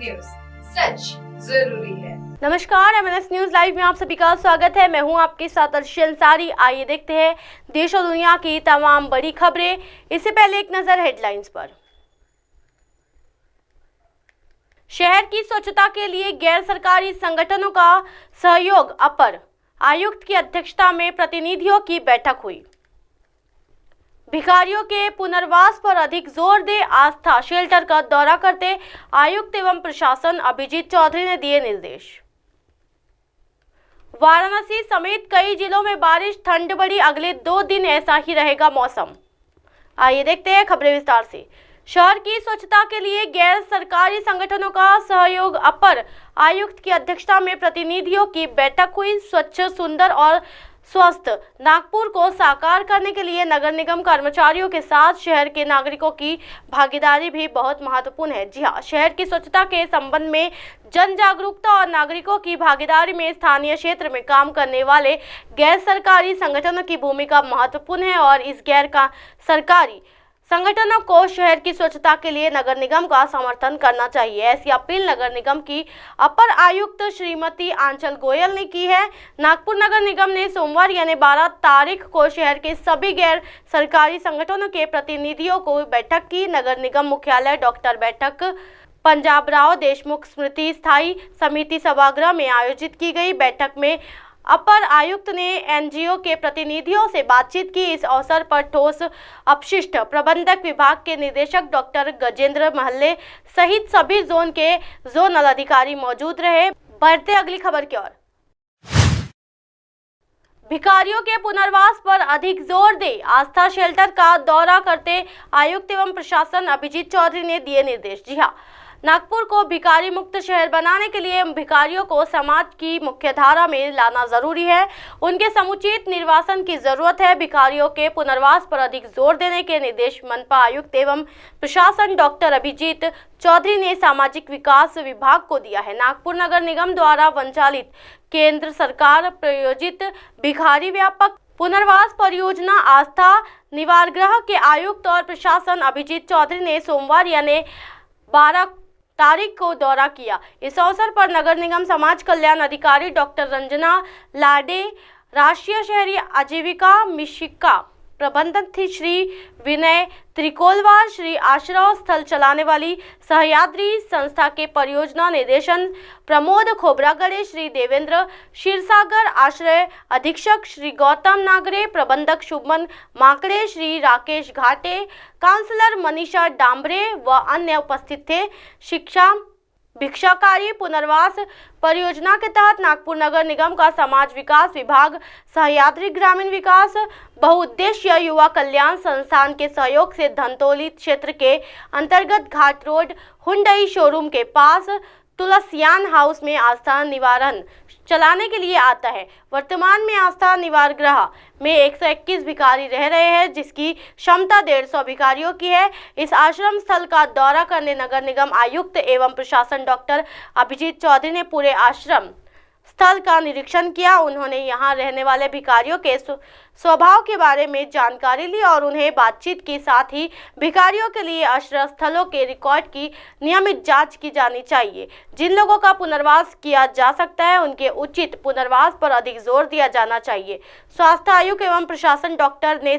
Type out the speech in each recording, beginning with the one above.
News, सच जरूरी है। नमस्कार, MNS न्यूज लाइव में आप सभी का स्वागत है। मैं हूं आपके साथ अर्शी अंसारी। आइए देखते हैं देश और दुनिया की तमाम बड़ी खबरें। इससे पहले एक नजर हेडलाइंस पर। शहर की स्वच्छता के लिए गैर सरकारी संगठनों का सहयोग। अपर आयुक्त की अध्यक्षता में प्रतिनिधियों की बैठक हुई। भिखारियों के पुनर्वास पर अधिक जोर दे। आस्था शेल्टर का दौरा करते आयुक्त एवं प्रशासन अभिजीत चौधरी ने दिए निर्देश। वाराणसी समेत कई जिलों में बारिश, ठंड बढ़ी। अगले 2 दिन ऐसा ही रहेगा मौसम। आइए देखते हैं खबरें विस्तार से। शहर की स्वच्छता के लिए गैर सरकारी संगठनों का सहयोग। अपर आयुक्त की अध्यक्षता में प्रतिनिधियों की बैठक हुई। स्वच्छ, सुंदर और स्वस्थ नागपुर को साकार करने के लिए नगर निगम कर्मचारियों के साथ शहर के नागरिकों की भागीदारी भी बहुत महत्वपूर्ण है। जी हां, शहर की स्वच्छता के संबंध में जन जागरूकता और नागरिकों की भागीदारी में स्थानीय क्षेत्र में काम करने वाले गैर सरकारी संगठनों की भूमिका महत्वपूर्ण है और इस गैर सरकारी संगठनों को शहर की स्वच्छता के लिए नगर निगम का समर्थन करना चाहिए। ऐसी अपील नगर निगम की अपर आयुक्त श्रीमती आंचल गोयल ने की है। नागपुर नगर निगम ने सोमवार यानी 12 तारीख को शहर के सभी गैर सरकारी संगठनों के प्रतिनिधियों को बैठक की। नगर निगम मुख्यालय डॉक्टर बैठक पंजाबराव देशमुख स्मृति स्थायी समिति सभागृह में आयोजित की गई। बैठक में अपर आयुक्त ने NGO के प्रतिनिधियों से बातचीत की। इस अवसर पर ठोस अपशिष्ट प्रबंधक विभाग के निदेशक डॉक्टर गजेंद्र महल्ले सहित सभी जोन के जोनल अधिकारी मौजूद रहे। बढ़ते अगली खबर की ओर। भिखारियों के पुनर्वास पर अधिक जोर दे। आस्था शेल्टर का दौरा करते आयुक्त एवं प्रशासन अभिजीत चौधरी ने दिए निर्देश। जी हां, नागपुर को भिखारी मुक्त शहर बनाने के लिए भिखारियों को समाज की मुख्यधारा में लाना जरूरी है। उनके समुचित निर्वासन की जरूरत है। भिखारियों के पुनर्वास पर अधिक जोर देने के निर्देश मनपा आयुक्त एवं प्रशासन डॉक्टर अभिजीत चौधरी ने सामाजिक विकास विभाग को दिया है। नागपुर नगर निगम द्वारा संचालित केंद्र सरकार प्रायोजित भिखारी व्यापक पुनर्वास परियोजना आस्था निवारगृह के आयुक्त और प्रशासन अभिजीत चौधरी ने सोमवार यानी 12 तारीख को दौरा किया। इस अवसर पर नगर निगम समाज कल्याण अधिकारी डॉक्टर रंजना लाडे, राष्ट्रीय शहरी आजीविका मिशिका प्रबंधक थी श्री विनय त्रिकोलवार, श्री आश्रय स्थल चलाने वाली सहयाद्री संस्था के परियोजना निदेशन प्रमोद खोबरागड़े, श्री देवेंद्र क्षीरसागर आश्रय अधीक्षक श्री गौतम नागरे, प्रबंधक शुभमन माकड़े, श्री राकेश घाटे, काउंसलर मनीषा डांबरे व अन्य उपस्थित थे। शिक्षा भिक्षाकारी पुनर्वास परियोजना के तहत नागपुर नगर निगम का समाज विकास विभाग, सहयाद्री ग्रामीण विकास बहुउद्देश्य युवा कल्याण संस्थान के सहयोग से धनतौली क्षेत्र के अंतर्गत घाट रोड हुंडई शोरूम के पास तुलसियान हाउस में आस्था निवारण चलाने के लिए आता है। वर्तमान में आस्था निवार गृह में 121 भिखारी रह रहे हैं, जिसकी क्षमता 150 भिखारियों की है। इस आश्रम स्थल का दौरा करने नगर निगम आयुक्त एवं प्रशासन डॉक्टर अभिजीत चौधरी ने पूरे आश्रम स्थल का निरीक्षण किया। उन्होंने यहां रहने वाले भिखारियों के स्वभाव के बारे में जानकारी ली और उन्हें बातचीत की। साथ ही भिखारियों के लिए आश्रय स्थलों के रिकॉर्ड की नियमित जांच की जानी चाहिए। जिन लोगों का पुनर्वास किया जा सकता है उनके उचित पुनर्वास पर अधिक जोर दिया जाना चाहिए। स्वास्थ्य आयुक्त एवं प्रशासन डॉक्टर ने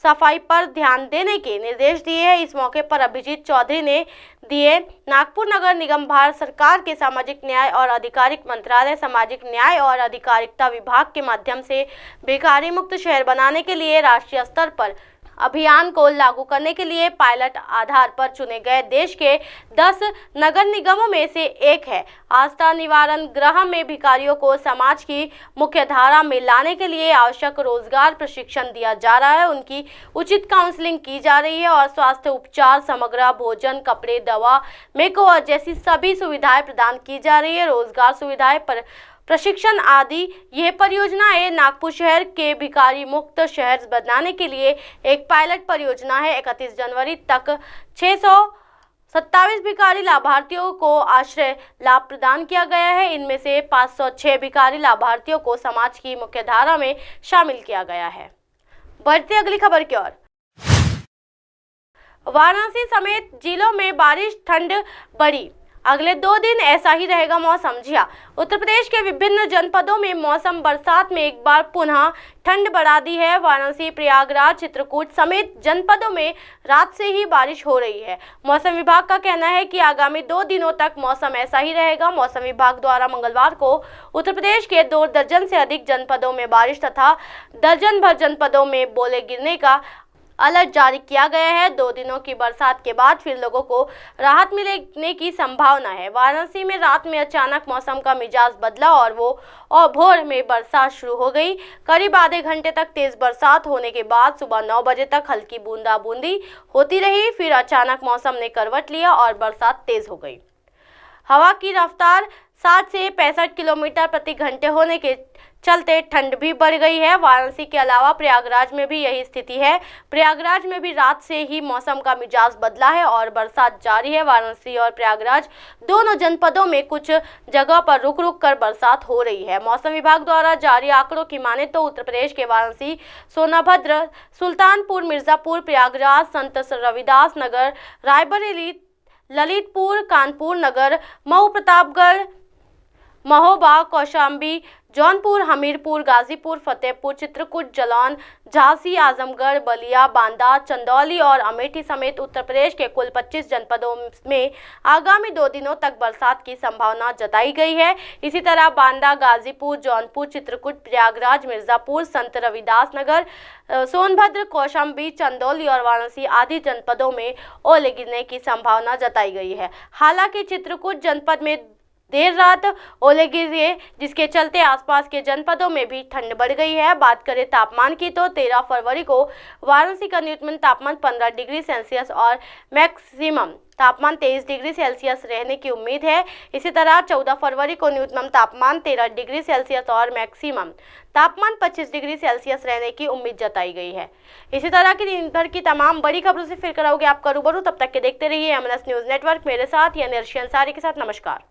सफाई पर ध्यान देने के निर्देश दिए हैं। इस मौके पर अभिजीत चौधरी ने दिए नागपुर नगर निगम भारत सरकार के सामाजिक न्याय और अधिकारिक मंत्रालय सामाजिक न्याय और अधिकारिकता विभाग के माध्यम से भिखारी मुक्त शहर बनाने के लिए राष्ट्रीय स्तर पर अभियान को लागू करने के लिए पायलट आधार पर चुने गए देश के 10 नगर निगमों में से एक है। आस्था निवारण गृह में भिखारियों को समाज की मुख्य धारा में लाने के लिए आवश्यक रोजगार प्रशिक्षण दिया जा रहा है। उनकी उचित काउंसलिंग की जा रही है और स्वास्थ्य उपचार, समग्र भोजन, कपड़े, दवा, मेकओवर जैसी सभी सुविधाएं प्रदान की जा रही है। रोजगार सुविधाएं पर प्रशिक्षण आदि यह परियोजना है। नागपुर शहर के भिखारी मुक्त शहर बनाने के लिए एक पायलट परियोजना है। 31 जनवरी तक 627 भिखारी लाभार्थियों को आश्रय लाभ प्रदान किया गया है। इनमें से 506 भिखारी लाभार्थियों को समाज की मुख्यधारा में शामिल किया गया है। बढ़ते अगली खबर की ओर। वाराणसी समेत जिलों में बारिश, ठंड बढ़ी। अगले 2 दिन ऐसा ही रहेगा मौसम। जी हाँ, उत्तर प्रदेश के विभिन्न जनपदों में मौसम बरसात में एक बार पुनः ठंड बढ़ा दी है। वाराणसी, प्रयागराज, चित्रकूट समेत जनपदों में रात से ही बारिश हो रही है। मौसम विभाग का कहना है कि आगामी 2 दिनों तक मौसम ऐसा ही रहेगा। मौसम विभाग द्वारा मंगलवार को उत्तर प्रदेश के 2 दर्जन से अधिक जनपदों में बारिश तथा दर्जन भर जनपदों में ओले गिरने का अलर्ट जारी किया गया है। 2 दिनों की बरसात के बाद फिर लोगों को राहत मिलने की संभावना है। वाराणसी में रात में अचानक मौसम का मिजाज बदला और भोर में बरसात शुरू हो गई। करीब आधे घंटे तक तेज बरसात होने के बाद सुबह 9 बजे तक हल्की बूंदाबूंदी होती रही। फिर अचानक मौसम ने करवट लिया और बरसात तेज हो गई। हवा की रफ्तार 60 से 65 किलोमीटर प्रति घंटे होने के चलते ठंड भी बढ़ गई है। वाराणसी के अलावा प्रयागराज में भी यही स्थिति है। प्रयागराज में भी रात से ही मौसम का मिजाज बदला है और बरसात जारी है। वाराणसी और प्रयागराज दोनों जनपदों में कुछ जगह पर रुक रुक कर बरसात हो रही है। मौसम विभाग द्वारा जारी आंकड़ों की माने तो उत्तर प्रदेश के वाराणसी, सोनभद्र, सुल्तानपुर, मिर्जापुर, प्रयागराज, संत रविदास नगर, रायबरेली, ललितपुर, कानपुर नगर, मऊ, प्रतापगढ़, महोबा, कौशाम्बी, जौनपुर, हमीरपुर, गाजीपुर, फतेहपुर, चित्रकूट, जालौन, झांसी, आजमगढ़, बलिया, बांदा, चंदौली और अमेठी समेत उत्तर प्रदेश के कुल 25 जनपदों में आगामी 2 दिनों तक बरसात की संभावना जताई गई है। इसी तरह बांदा, गाजीपुर, जौनपुर, चित्रकूट, प्रयागराज, मिर्जापुर, संत रविदास नगर, सोनभद्र, कौशाम्बी, चंदौली और वाराणसी आदि जनपदों में ओले गिरने की संभावना जताई गई है। हालांकि चित्रकूट जनपद में देर रात ओले गिरे, जिसके चलते आसपास के जनपदों में भी ठंड बढ़ गई है। बात करें तापमान की तो 13 फरवरी को वाराणसी का न्यूनतम तापमान 15 डिग्री सेल्सियस और मैक्सिमम तापमान 23 डिग्री सेल्सियस रहने की उम्मीद है। इसी तरह 14 फरवरी को न्यूनतम तापमान 13 डिग्री सेल्सियस और मैक्सिमम तापमान 25 डिग्री सेल्सियस रहने की उम्मीद जताई गई है। इसी तरह की दिन भर की तमाम बड़ी खबरों से फिर कराओगे आपका रूबरू। तब तक के देखते रहिए एमएनएस न्यूज़ नेटवर्क। मेरे साथ यानी अर्शी अंसारी के साथ। नमस्कार।